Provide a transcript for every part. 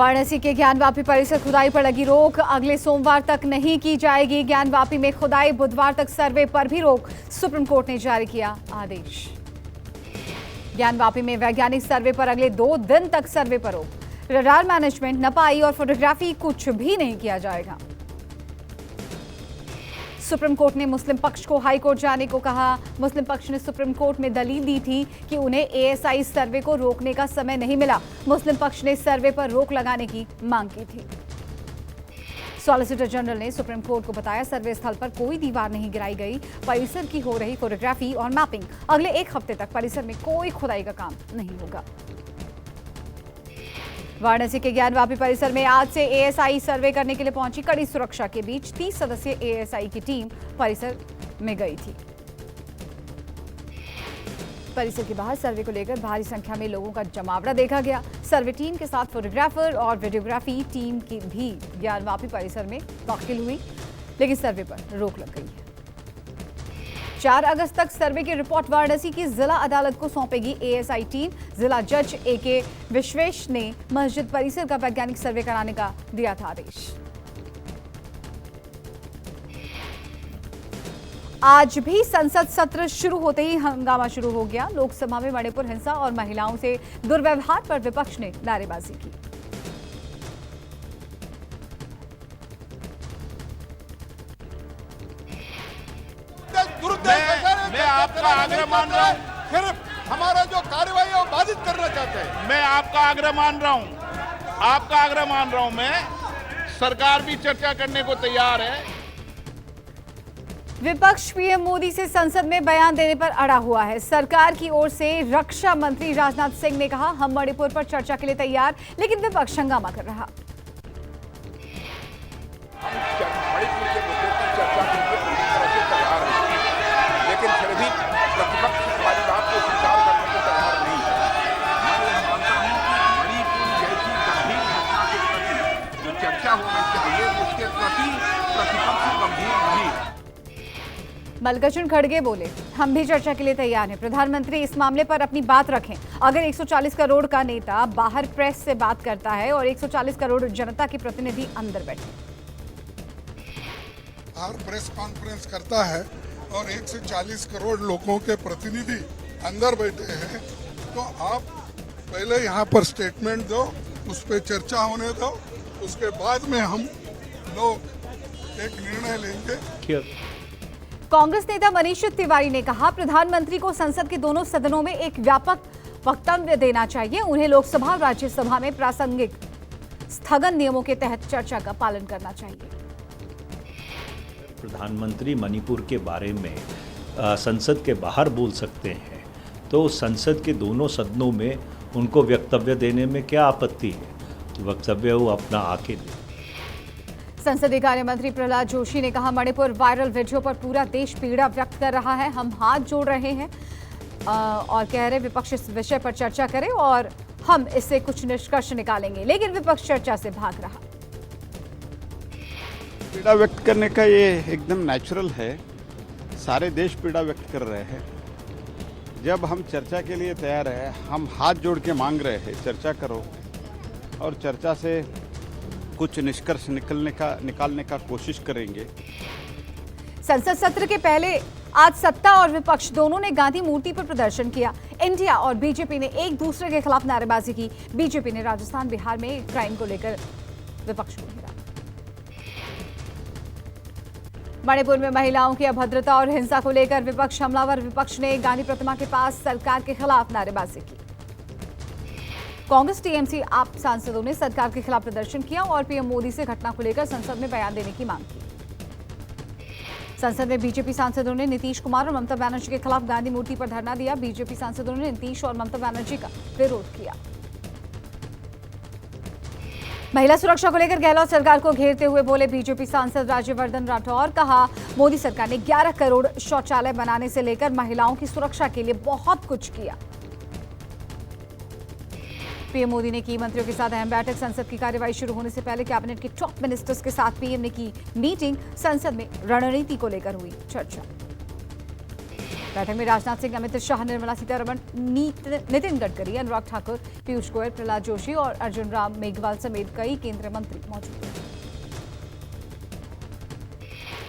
वाराणसी के ज्ञानवापी परिसर खुदाई पर लगी रोक अगले सोमवार तक नहीं की जाएगी। ज्ञानवापी में खुदाई, बुधवार तक सर्वे पर भी रोक, सुप्रीम कोर्ट ने जारी किया आदेश। ज्ञानवापी में वैज्ञानिक सर्वे पर अगले 2 दिन तक सर्वे पर रोक। रडार मैनेजमेंट, नपाई और फोटोग्राफी कुछ भी नहीं किया जाएगा। सुप्रीम कोर्ट ने मुस्लिम पक्ष को हाई कोर्ट जाने को कहा। मुस्लिम पक्ष ने सुप्रीम कोर्ट में दलील दी थी कि उन्हें एएसआई सर्वे को रोकने का समय नहीं मिला। मुस्लिम पक्ष ने सर्वे पर रोक लगाने की मांग की थी। सॉलिसिटर जनरल ने सुप्रीम कोर्ट को बताया, सर्वे स्थल पर कोई दीवार नहीं गिराई गई। परिसर की हो रही फोटोग्राफी और मैपिंग, अगले 1 हफ्ते तक परिसर में कोई खुदाई का काम नहीं होगा। वाराणसी के ज्ञानवापी परिसर में आज से एएसआई सर्वे करने के लिए पहुंची। कड़ी सुरक्षा के बीच 30 सदस्यीय एएसआई की टीम परिसर में गई थी। परिसर के बाहर सर्वे को लेकर भारी संख्या में लोगों का जमावड़ा देखा गया। सर्वे टीम के साथ फोटोग्राफर और वीडियोग्राफी टीम की भी ज्ञानवापी परिसर में दाखिल हुई, लेकिन सर्वे पर रोक लग गई है। 4 अगस्त तक सर्वे की रिपोर्ट वाराणसी की जिला अदालत को सौंपेगी एएसआई टीम। जिला जज एके विश्वेश ने मस्जिद परिसर का वैज्ञानिक सर्वे कराने का दिया था आदेश। आज भी संसद सत्र शुरू होते ही हंगामा शुरू हो गया। लोकसभा में मणिपुर हिंसा और महिलाओं से दुर्व्यवहार पर विपक्ष ने नारेबाजी की। मैं आपका आग्रह मान रहा हूँ, सिर्फ हमारा जो कार्यवाही है वो बाधित करना चाहते हैं। मैं आपका आग्रह मान रहा हूँ, मैं सरकार भी चर्चा करने को तैयार है। विपक्ष पीएम मोदी से संसद में बयान देने पर अड़ा हुआ है। सरकार की ओर से रक्षा मंत्री राजनाथ सिंह ने कहा, हम मणिपुर पर चर्चा के लिए तैयार, लेकिन विपक्ष हंगामा कर रहा। मणिपुर के मुद्दे पर चर्चा के लिए पूरी तरह से तैयार है, लेकिन फिर भी प्रतिपक्ष हमारी बात को स्वीकार करने को तैयार नहीं है। मैं यह मानता हूं कि मणिपुर जैसी गंभीर घटना के प्रति जो चर्चा होनी चाहिए उसके प्रति प्रतिपक्ष गंभीर नहीं है। मल्लिकार्जुन खड़गे बोले, हम भी चर्चा के लिए तैयार हैं। प्रधानमंत्री इस मामले पर अपनी बात रखें। अगर 140 करोड़ का नेता बाहर प्रेस से बात करता है और 140 करोड़ जनता के प्रतिनिधि अंदर बैठे, बाहर प्रेस कॉन्फ्रेंस करता है और 140 करोड़ लोगों के प्रतिनिधि अंदर बैठे हैं, तो आप पहले यहाँ पर स्टेटमेंट दो, उस पर चर्चा होने दो, उसके बाद में हम लोग एक निर्णय लेंगे। कांग्रेस नेता मनीष तिवारी ने कहा, प्रधानमंत्री को संसद के दोनों सदनों में एक व्यापक वक्तव्य देना चाहिए। उन्हें लोकसभा और राज्यसभा में प्रासंगिक स्थगन नियमों के तहत चर्चा का पालन करना चाहिए। प्रधानमंत्री मणिपुर के बारे में संसद के बाहर बोल सकते हैं, तो संसद के दोनों सदनों में उनको वक्तव्य देने में क्या आपत्ति है? वक्तव्य वो अपना आके दे। संसदीय कार्य मंत्री प्रहलाद जोशी ने कहा, मणिपुर वायरल वीडियो पर पूरा देश पीड़ा व्यक्त कर रहा है। हम हाथ जोड़ रहे हैं और कह रहे विपक्ष इस विषय पर चर्चा करे और हम इससे कुछ निष्कर्ष निकालेंगे, लेकिन विपक्ष चर्चा से भाग रहा। पीड़ा व्यक्त करने का ये एकदम नेचुरल है। सारे देश पीड़ा व्यक्त कर रहे हैं। जब हम चर्चा के लिए तैयार है, हम हाथ जोड़ के मांग रहे हैं चर्चा करो और चर्चा से कुछ निष्कर्ष निकालने का कोशिश करेंगे। संसद सत्र के पहले आज सत्ता और विपक्ष दोनों ने गांधी मूर्ति पर प्रदर्शन किया। इंडिया और बीजेपी ने एक दूसरे के खिलाफ नारेबाजी की। बीजेपी ने राजस्थान, बिहार में क्राइम को लेकर विपक्ष को घेरा। मणिपुर में महिलाओं की अभद्रता और हिंसा को लेकर विपक्ष हमलावर। विपक्ष ने गांधी प्रतिमा के पास सरकार के खिलाफ नारेबाजी की। कांग्रेस, टीएमसी, आप सांसदों ने सरकार के खिलाफ प्रदर्शन किया और पीएम मोदी से घटना को लेकर संसद में बयान देने की मांग की। संसद में बीजेपी सांसदों ने नीतीश कुमार और ममता बनर्जी के खिलाफ गांधी मूर्ति पर धरना दिया। बीजेपी सांसदों ने नीतीश और ममता बनर्जी का विरोध किया। महिला सुरक्षा को लेकर गहलोत सरकार को घेरते हुए बोले बीजेपी सांसद राज्यवर्धन राठौर। कहा, मोदी सरकार ने 11 करोड़ शौचालय बनाने से लेकर महिलाओं की सुरक्षा के लिए बहुत कुछ किया। पीएम मोदी ने की मंत्रियों के साथ अहम बैठक। संसद की कार्यवाही शुरू होने से पहले कैबिनेट के टॉप मिनिस्टर्स के साथ पीएम ने की मीटिंग। संसद में रणनीति को लेकर हुई चर्चा। बैठक में राजनाथ सिंह, अमित शाह, निर्मला सीतारमण, नितिन गडकरी, अनुराग ठाकुर, पीयूष गोयल, प्रहलाद जोशी और अर्जुन राम मेघवाल समेत कई केंद्रीय मंत्री मौजूद रहे।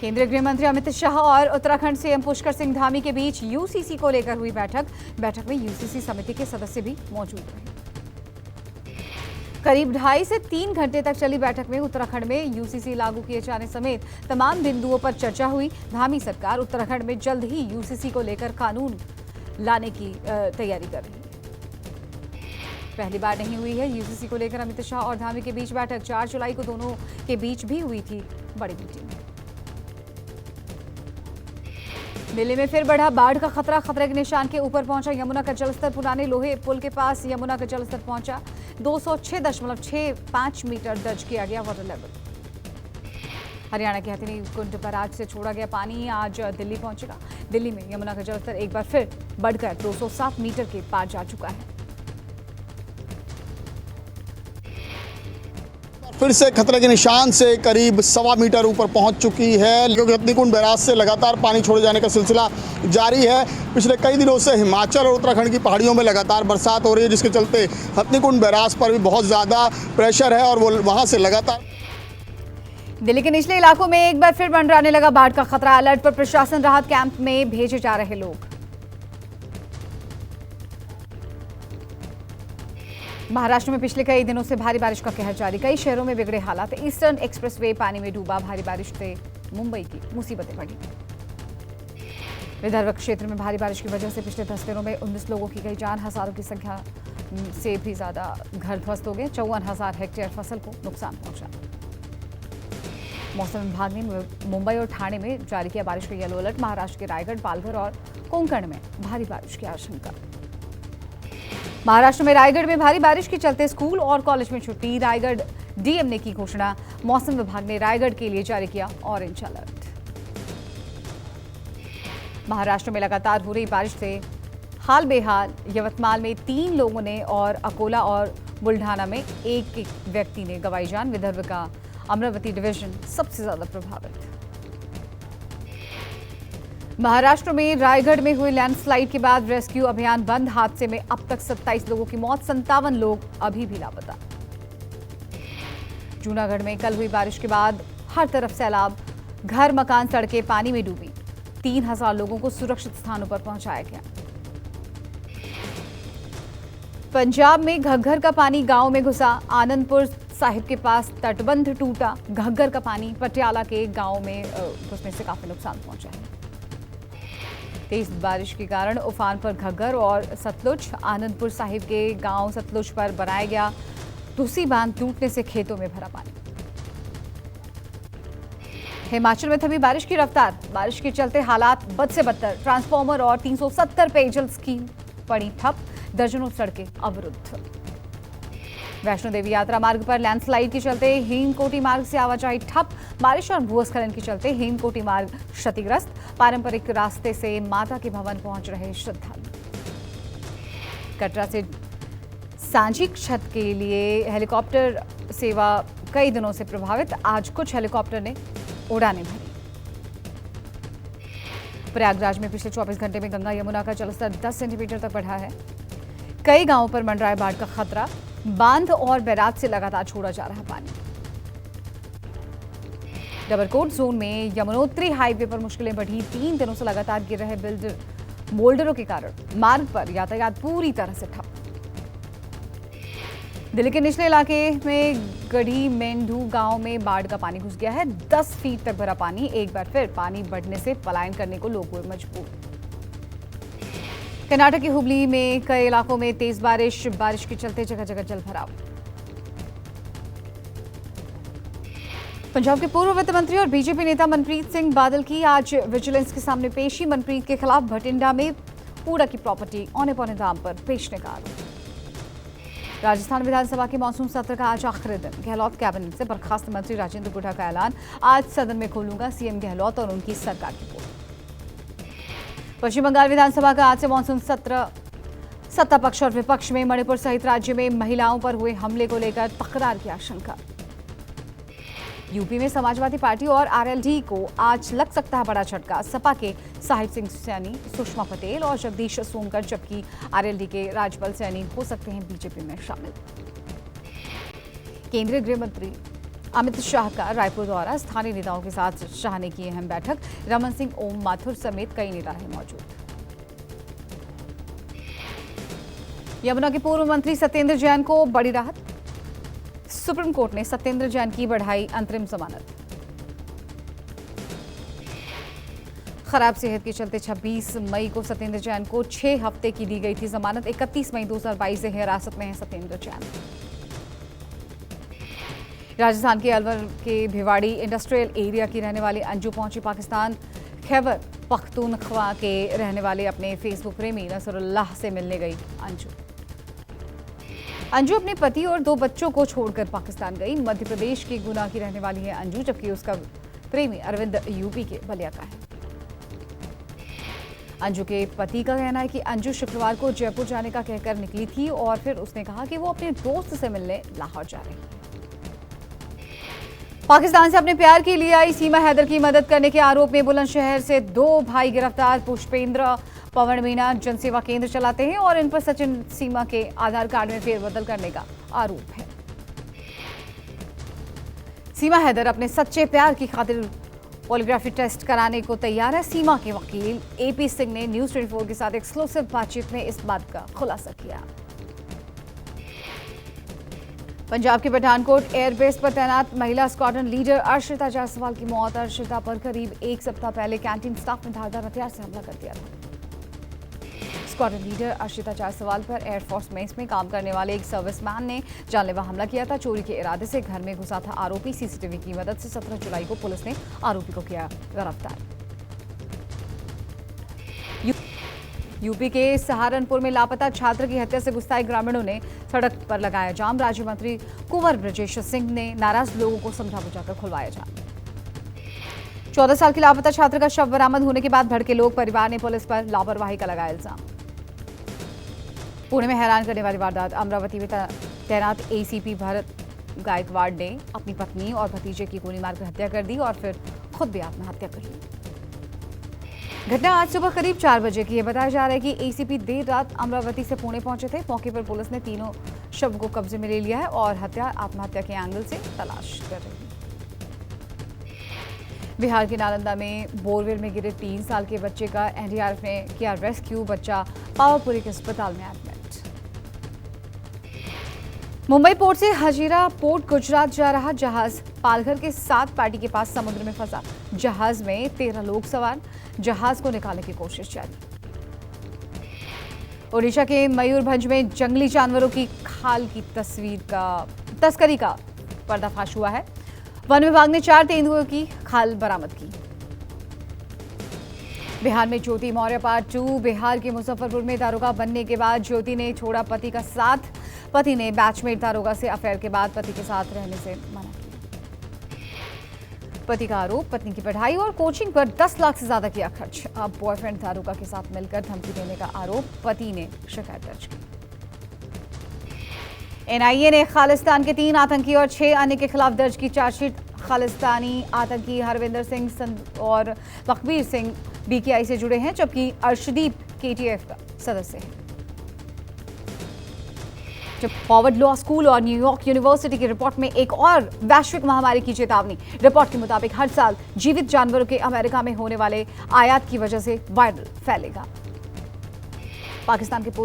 केंद्रीय गृह मंत्री अमित शाह और उत्तराखंड सीएम पुष्कर सिंह धामी के बीच यूसीसी को लेकर हुई बैठक में यूसीसी समिति के सदस्य भी मौजूद रहे। करीब 2.5 से 3 घंटे तक चली बैठक में उत्तराखंड में यूसीसी लागू किए जाने समेत तमाम बिंदुओं पर चर्चा हुई। धामी सरकार उत्तराखंड में जल्द ही यूसीसी को लेकर कानून लाने की तैयारी कर रही है। पहली बार नहीं हुई है यूसीसी को लेकर अमित शाह और धामी के बीच बैठक। 4 जुलाई को दोनों के बीच भी हुई थी बड़ी मीटिंग। दिल्ली में फिर बढ़ा बाढ़ का खतरा, खतरे के निशान के ऊपर पहुंचा यमुना का जलस्तर। पुराने लोहे पुल के पास यमुना का जलस्तर पहुंचा 206.65 मीटर दर्ज किया गया वाटर लेवल। हरियाणा के हथिनीकुंड बराज से छोड़ा गया पानी आज दिल्ली पहुंचेगा। दिल्ली में यमुना का जलस्तर एक बार फिर बढ़कर 207 मीटर के पार जा चुका है। फिर से खतरे के निशान से करीब 1.25 मीटर ऊपर पहुंच चुकी है, क्योंकि हथिनीकुंड बैराज से लगातार पानी छोड़े जाने का सिलसिला जारी है। पिछले कई दिनों से हिमाचल और उत्तराखंड की पहाड़ियों में लगातार बरसात हो रही है, जिसके चलते हथिनीकुंड बैराज पर भी बहुत ज़्यादा प्रेशर है और वो वहाँ से लगातार। दिल्ली के निचले इलाकों में एक बार फिर मंडराने लगा बाढ़ का खतरा। अलर्ट पर प्रशासन, राहत कैंप में भेजे जा रहे लोग। महाराष्ट्र में पिछले कई दिनों से भारी बारिश का कहर जारी, कई शहरों में बिगड़े हालात। ईस्टर्न एक्सप्रेसवे पानी में डूबा, भारी बारिश से मुंबई की मुसीबतें बढ़ी। विदर्भ क्षेत्र में भारी बारिश की वजह से पिछले 10 दिनों में 19 लोगों की गई जान, हजारों की संख्या से भी ज्यादा घर ध्वस्त हो गए। 54,000 हेक्टेयर फसल को नुकसान पहुंचा। मौसम विभाग ने मुंबई और ठाणे में जारी किया बारिश का येलो अलर्ट। महाराष्ट्र के रायगढ़, पालघर और कोंकण में भारी बारिश की आशंका। महाराष्ट्र में रायगढ़ में भारी बारिश के चलते स्कूल और कॉलेज में छुट्टी। रायगढ़ डीएम ने की घोषणा। मौसम विभाग ने रायगढ़ के लिए जारी किया ऑरेंज अलर्ट। महाराष्ट्र में लगातार हो रही बारिश से हाल बेहाल। यवतमाल में 3 लोगों ने और अकोला और बुल्ढाना में एक व्यक्ति ने गंवाई जान। विदर्भ का अमरावती डिवीजन सबसे ज्यादा प्रभावित। महाराष्ट्र में रायगढ़ में हुए लैंडस्लाइड के बाद रेस्क्यू अभियान बंद। हादसे में अब तक 27 लोगों की मौत, 57 लोग अभी भी लापता। जूनागढ़ में कल हुई बारिश के बाद हर तरफ सैलाब, घर, मकान, सड़कें पानी में डूबी। 3,000 लोगों को सुरक्षित स्थानों पर पहुंचाया गया। पंजाब में घग्गर का पानी गांव में घुसा। आनंदपुर साहिब के पास तटबंध टूटा। घग्गर का पानी पटियाला के गांव में घुसने से काफी नुकसान पहुंचा है। तेज बारिश के कारण उफान पर घग्गर और सतलुज। आनंदपुर साहिब के गांव सतलुज पर बनाया गया तुसी बांध टूटने से खेतों में भरा पानी। हिमाचल में थमी बारिश की रफ्तार। बारिश के चलते हालात बद से बदतर। ट्रांसफार्मर और 370 पेयजल स्कीम पड़ी ठप। दर्जनों सड़कें अवरुद्ध। वैष्णो देवी यात्रा मार्ग पर लैंडस्लाइड के चलते हेमकोटी मार्ग से आवाजाही ठप। बारिश और भूस्खलन के चलते हेमकोटी मार्ग क्षतिग्रस्त। पारंपरिक रास्ते से माता के भवन पहुंच रहे श्रद्धालु। कटरा से सांची छत के लिए हेलीकॉप्टर सेवा कई दिनों से प्रभावित। आज कुछ हेलीकॉप्टर ने उड़ानें भरी। प्रयागराज में पिछले 24 घंटे में गंगा यमुना का जलस्तर 10 सेंटीमीटर तक बढ़ा है। कई गांवों पर मंडराए बाढ़ का खतरा। बांध और बैराज से लगातार छोड़ा जा रहा पानी। डबरकोट जोन में यमुनोत्री हाईवे पर मुश्किलें बढ़ी। 3 दिनों से लगातार गिर रहे बोल्डरों के कारण मार्ग पर यातायात पूरी तरह से ठप। दिल्ली के निचले इलाके में गढ़ी मेंढू गांव में बाढ़ का पानी घुस गया है। 10 फीट तक भरा पानी। एक बार फिर पानी बढ़ने से पलायन करने को लोग हुए मजबूर। कर्नाटक के हुबली में कई इलाकों में तेज बारिश के चलते जगह जगह जलभराव। पंजाब के पूर्व वित्त मंत्री और बीजेपी नेता मनप्रीत सिंह बादल की आज विजिलेंस के सामने पेशी। मनप्रीत के खिलाफ भटिंडा में पूरा की प्रॉपर्टी औने पौने दाम पर बेचने का आरोप। राजस्थान विधानसभा के मानसून सत्र का आज आखिरी दिन। गहलोत कैबिनेट से बर्खास्त मंत्री राजेंद्र गुढ़ा का ऐलान। आज सदन में खोलूंगा सीएम गहलोत और उनकी सरकार की पोल। पश्चिम बंगाल विधानसभा का आज से मानसून सत्र। सत्ता पक्ष और विपक्ष में मणिपुर सहित राज्य में महिलाओं पर हुए हमले को लेकर तकरार की आशंका। यूपी में समाजवादी पार्टी और आरएलडी को आज लग सकता है बड़ा झटका। सपा के साहिब सिंह सैनी, सुषमा पटेल और जगदीश सोनकर, जबकि आरएलडी के राजपाल सैनी हो सकते हैं बीजेपी में शामिल। केंद्रीय गृह मंत्री अमित शाह का रायपुर दौरा, स्थानीय नेताओं के साथ शाह ने की अहम बैठक। रमन सिंह, ओम माथुर समेत कई नेता हैं मौजूद। यमुना के पूर्व मंत्री सत्येंद्र जैन को बड़ी राहत, सुप्रीम कोर्ट ने सत्येंद्र जैन की बढ़ाई अंतरिम जमानत। खराब सेहत के चलते 26 मई को सत्येंद्र जैन को 6 हफ्ते की दी गई थी जमानत। 31 मई 2022 से हिरासत में है सत्येंद्र जैन। राजस्थान के अलवर के भिवाड़ी इंडस्ट्रियल एरिया की रहने वाली अंजू पहुंची पाकिस्तान। खैबर पख्तूनख्वा के रहने वाले अपने फेसबुक प्रेमी नसरुल्लाह से मिलने गई अंजू अपने पति और 2 बच्चों को छोड़कर पाकिस्तान गई। मध्य प्रदेश की गुना की रहने वाली है अंजू, जबकि उसका प्रेमी अरविंद यूपी के बलिया का है। अंजू के पति का कहना है कि अंजू शुक्रवार को जयपुर जाने का कहकर निकली थी और फिर उसने कहा कि वो अपने दोस्त से मिलने लाहौर जा रही है। पाकिस्तान से अपने प्यार के लिए आई सीमा हैदर की मदद करने के आरोप में बुलंदशहर से 2 भाई गिरफ्तार। पुष्पेंद्र, पवन मीना जनसेवा केंद्र चलाते हैं और इन पर सचिन सीमा के आधार कार्ड में फेरबदल करने का आरोप है। सीमा हैदर अपने सच्चे प्यार की खातिर पॉलीग्राफी टेस्ट कराने को तैयार है। सीमा के वकील एपी सिंह ने न्यूज 24 के साथ एक्सक्लूसिव बातचीत में इस बात का खुलासा किया। पंजाब के पठानकोट एयरबेस पर तैनात महिला स्क्वाड्रन लीडर अर्शिता जायसवाल की मौत। अर्शिता पर करीब 1 सप्ताह पहले कैंटीन स्टाफ ने धारदार हथियार से हमला कर दिया था। स्क्वाड्रन लीडर अर्शिता जायसवाल पर एयरफोर्स बेस में काम करने वाले एक सर्विसमैन ने जानलेवा हमला किया था। चोरी के इरादे से घर में घुसा था आरोपी। सीसीटीवी की मदद से 17 जुलाई को पुलिस ने आरोपी को किया गिरफ्तार। यूपी के सहारनपुर में लापता छात्र की हत्या से गुस्साए ग्रामीणों ने सड़क पर लगाया जाम। राज्य मंत्री कुंवर ब्रजेश सिंह ने नाराज लोगों को समझा बुझाकर खुलवाया जाम। 14 साल की लापता छात्र का शव बरामद होने के बाद भड़के लोग, परिवार ने पुलिस पर लापरवाही का लगाया इल्जाम। पुणे में हैरान करने वाली वारदात, अमरावती में तैनात एसीपी भरत गायकवाड़ ने अपनी पत्नी और भतीजे की गोली मारकर हत्या कर दी और फिर खुद भी आत्महत्या कर ली। घटना आज सुबह करीब 4 बजे की है। बताया जा रहा है कि एसीपी देर रात अमरावती से पुणे पहुंचे थे। मौके पर पुलिस ने तीनों शव को कब्जे में ले लिया है और हत्या आत्महत्या के एंगल से तलाश कर रही है। बिहार के नालंदा में बोरवेल में गिरे 3 साल के बच्चे का एनडीआरएफ ने किया रेस्क्यू। बच्चा पावापुरी के अस्पताल में एडमिट। मुंबई पोर्ट से हजीरा पोर्ट गुजरात जा रहा जहाज पालघर के 7 पार्टी के पास समुद्र में फंसा। जहाज में 13 लोग सवार। जहाज को निकालने की कोशिश जारी। ओडिशा के मयूरभंज में जंगली जानवरों की खाल की तस्करी का पर्दाफाश हुआ है। वन विभाग ने 4 तेंदुओं की खाल बरामद की। बिहार में ज्योति मौर्य पार्ट 2। बिहार के मुजफ्फरपुर में दारोगा बनने के बाद ज्योति ने छोड़ा पति का साथ। पति ने बैचमेट दारोगा से अफेयर के बाद पति के साथ रहने से मना किया। पति का आरोप, पत्नी की पढ़ाई और कोचिंग पर 10 लाख से ज्यादा किया खर्च। अब बॉयफ्रेंड दारोगा के साथ मिलकर धमकी देने का आरोप, पति ने शिकायत दर्ज की। एनआईए ने खालिस्तान के 3 आतंकी और 6 अन्य के खिलाफ दर्ज की चार्जशीट। खालिस्तानी आतंकी हरविंदर सिंह और लखबीर सिंह बीकेआई से जुड़े हैं, जबकि अर्शदीप केटीएफ का सदस्य है। जब हार्वर्ड लॉ स्कूल और न्यूयॉर्क यूनिवर्सिटी की रिपोर्ट में एक और वैश्विक महामारी की चेतावनी। रिपोर्ट के मुताबिक हर साल जीवित जानवरों के अमेरिका में होने वाले आयात की वजह से वायरल फैलेगा। पाकिस्तान के